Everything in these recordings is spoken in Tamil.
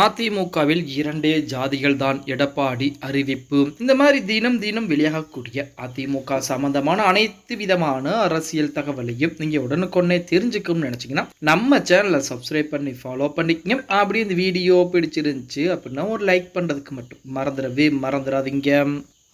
அதிமுகவில் 2 ஜாதிகள் தான் எடப்பாடி அறிவிப்பு. இந்த மாதிரி தினம் தினம் வெளியாகக்கூடிய அதிமுக சம்பந்தமான அனைத்து விதமான அரசியல் தகவலையும் நீங்க உடனுக்குடனே தெரிஞ்சுக்கணும்னு நினைச்சீங்கன்னா நம்ம சேனலை சப்ஸ்கிரைப் பண்ணி ஃபாலோ பண்ணிக்கங்க. அப்படி இந்த வீடியோ பிடிச்சிருந்துச்சு அப்படின்னா ஒரு லைக் பண்றதுக்கு மட்டும் மறந்துடாதீங்க.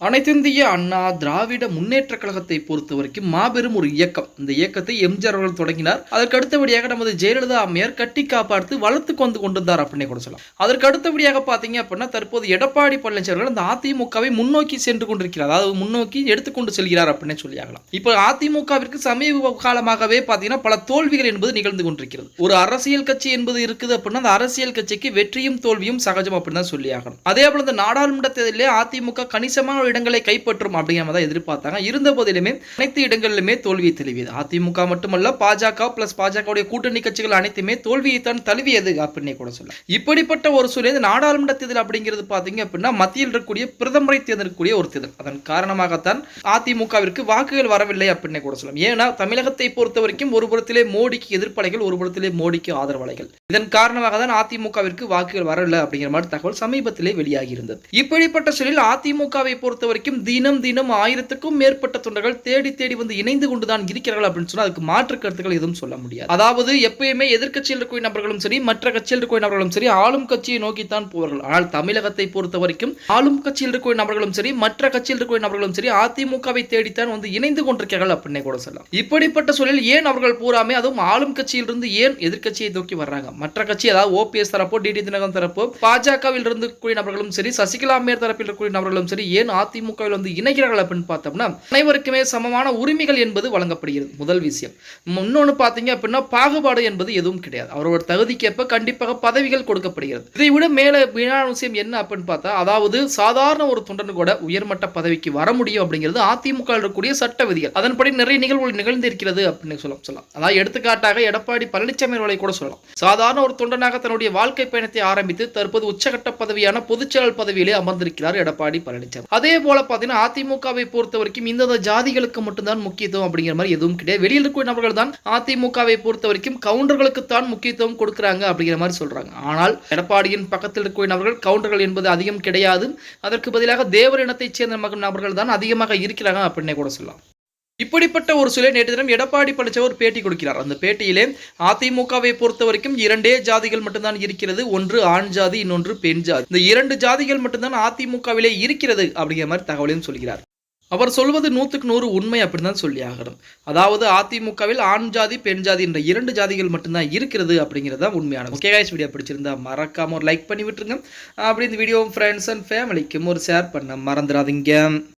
அனைத்திந்திய அண்ணா திராவிட முன்னேற்ற கழகத்தை பொறுத்த வரைக்கும் மாபெரும் ஒரு இயக்கம். இந்த இயக்கத்தை எம்ஜிஆர் அவர்கள் தொடங்கினார். அதற்கு அடுத்தபடியாக நமது ஜெயலலிதா அம்மையார் கட்டி காப்பாற்றி வளர்த்து கொண்டிருந்தார் அப்படின்னு கூட சொல்லலாம். அதற்கு அடுத்தபடியாக பார்த்தீங்க அப்படின்னா தற்போது எடப்பாடி பழனிசாமி அவர்கள் அந்த அதிமுகவை முன்னோக்கி சென்று கொண்டிருக்கிறார். அதாவது முன்னோக்கி எடுத்துக்கொண்டு செல்கிறார் அப்படின்னு சொல்லியாகலாம். இப்போ அதிமுகவிற்கு சமீப காலமாகவே பார்த்தீங்கன்னா பல தோல்விகள் என்பது நிகழ்ந்து கொண்டிருக்கிறது. ஒரு அரசியல் கட்சி என்பது இருக்குது அப்படின்னா அந்த அரசியல் கட்சிக்கு வெற்றியும் தோல்வியும் சகஜம் அப்படின்னு தான் சொல்லியாகணும். அதே போல இந்த நாடாளுமன்ற தேர்தலிலே அதிமுக கணிசமான இடங்களை கைப்பற்றும் அப்படிங்கிற எதிர்பார்த்தாங்க. இருந்த போதிலுமே அனைத்து இடங்களிலுமே தோல்வியை தழுவியது. அதிமுக மட்டுமல்ல, பாஜக பிளஸ் பாஜக கூட்டணி கட்சிகள் அனைத்துமே தோல்வியை தான் தழுவியது அப்படின்னு கூட சொல்லலாம். இப்படிப்பட்ட ஒரு சூழல் நாடாளுமன்ற தேர்தல் அப்படிங்கிறது பாத்தீங்க அப்படின்னா மத்தியில் இருக்கக்கூடிய பிரதமரை தேர்ந்தெடுக்கக்கூடிய ஒரு தேர்தல். அதன் காரணமாகத்தான் அதிமுகவிற்கு வாக்குகள் வரவில்லை அப்படின்னு கூட சொல்லலாம். ஏன்னா தமிழகத்தை பொறுத்த வரைக்கும் ஒரு புறத்திலே மோடிக்கு எதிர்ப்பலைகள், ஒரு புறத்திலே மோடிக்கு ஆதரவலைகள். இதன் காரணமாக தான் அதிமுகவிற்கு வாக்குகள் வரல அப்படிங்கிற மாதிரி தகவல் சமீபத்திலே வெளியாகி இருந்தது. இப்படிப்பட்ட சூழலில் அதிமுகவை பொறுத்த வரைக்கும் தினம் 1000க்கும் மேற்பட்ட தொண்டர்கள் தேடி வந்து இணைந்து கொண்டுதான் இருக்கிறார்கள் அப்படின்னு சொன்னா அதுக்கு மாற்று கருத்துக்கள் எதுவும் சொல்ல முடியாது. அதாவது எப்பயுமே எதிர்க்கட்சியில் இருக்கிற நபர்களும் சரி, மற்ற கட்சியில் இருக்கிற நபர்களும் சரி, ஆளும் கட்சியை நோக்கித்தான் போவார்கள். ஆனால் தமிழகத்தை பொறுத்த வரைக்கும் ஆளும் கட்சியில் இருக்கிற நபர்களும் சரி, மற்ற கட்சியில் இருக்கிற நபர்களும் சரி, அதிமுகவை தேடித்தான் வந்து இணைந்து கொண்டிருக்கிறார்கள் அப்படின்னு கூட சொல்லலாம். இப்படிப்பட்ட சூழலில் ஏன் அவர்கள் பூராமே அதுவும் ஆளும் கட்சியிலிருந்து ஏன் எதிர்க்கட்சியை நோக்கி வர்றாங்க? மற்ற கட்சி, அதாவது ஓபிஎஸ் தரப்போ, டிடி தினகரன் தரப்போ, பாஜகவில் இருந்து கூடிய நபர்களும் சரி, சசிகலா அம்மையார் தரப்பில் இருக்கக்கூடிய நபர்களும் சரி, ஏன் அதிமுகவில் வந்து இணைகிறார்கள் அப்படின்னு பார்த்தோம்னா அனைவருக்குமே சமமான உரிமைகள் என்பது வழங்கப்படுகிறது. முதல் விஷயம். இன்னொன்னு பாத்தீங்க அப்படின்னா பாகுபாடு என்பது எதுவும் கிடையாது. அவரோட தகுதிக்கேற்ப கண்டிப்பாக பதவிகள் கொடுக்கப்படுகிறது. இதை விட மேல விஷயம் என்ன அப்படின்னு பார்த்தா, அதாவது சாதாரண ஒரு தொண்டன் கூட உயர்மட்ட பதவிக்கு வர முடியும் அப்படிங்கிறது அதிமுக இருக்கக்கூடிய சட்ட விதிகள். அதன்படி நிறைய நிகழ்வுகள் நிகழ்ந்திருக்கிறது அப்படின்னு சொல்லலாம். அதாவது எடுத்துக்காட்டாக எடப்பாடி பழனிசாமி அவர்களை கூட சொல்லலாம். சாதாரண ஒரு தொண்டனாக தன்னுடைய வாழ்க்கை பயணத்தை ஆரம்பித்து தற்போது உச்சகட்ட பதவியான பொதுச்செயலாளர் பதவியிலே அமர்ந்திருக்கிறார் எடப்பாடி பழனிசாமி. அதே போல பாத்தீங்கன்னா அதிமுகவை பொறுத்த வரைக்கும் இந்த ஜாதிகளுக்கு மட்டும்தான் முக்கியத்துவம் அப்படிங்கிற மாதிரி எதுவும் கிடையாது. வெளியில் இருக்கிற நபர்கள் தான் அதிமுகவை பொறுத்த வரைக்கும் கவுண்டர்களுக்கு தான் முக்கியத்துவம் கொடுக்கறாங்க அப்படிங்கிற மாதிரி சொல்றாங்க. ஆனால் எடப்பாடியின் பக்கத்தில் இருக்கிற நபர்கள் கவுண்டர்கள் என்பது அதிகம் கிடையாது. அதற்கு பதிலாக தேவர் இனத்தைச் சேர்ந்த நபர்கள் தான் அதிகமாக இருக்கிறாங்க அப்படின்னு கூட சொல்லலாம். இப்படிப்பட்ட ஒரு சூழல் நேற்று தினம் எடப்பாடி பழனிசாமி ஒரு பேட்டி கொடுக்கிறார். அந்த பேட்டியிலே அதிமுகவை பொறுத்த வரைக்கும் 2 ஜாதிகள் மட்டும்தான் இருக்கிறது. ஒன்று ஆண் ஜாதி, இன்னொன்று பெண் ஜாதி. இந்த 2 ஜாதிகள் மட்டும்தான் அதிமுகவிலே இருக்கிறது அப்படிங்கிற மாதிரி தகவலையும் சொல்கிறார். அவர் சொல்வது 100க்கு 100 உண்மை அப்படின்னு தான் சொல்லி ஆகணும். அதாவது அதிமுகவில் ஆண் ஜாதி, பெண் ஜாதி என்ற 2 ஜாதிகள் மட்டும்தான் இருக்கிறது அப்படிங்கிறது தான் உண்மையானது. ஓகே गाइस, வீடியோ பிடிச்சிருந்தா மறக்காம ஒரு லைக் பண்ணி விட்டுருங்க. அப்படி இந்த வீடியோ ஃப்ரெண்ட்ஸ் அண்ட் ஃபேமிலிக்கும் ஒரு ஷேர் பண்ண மறந்துடாதீங்க.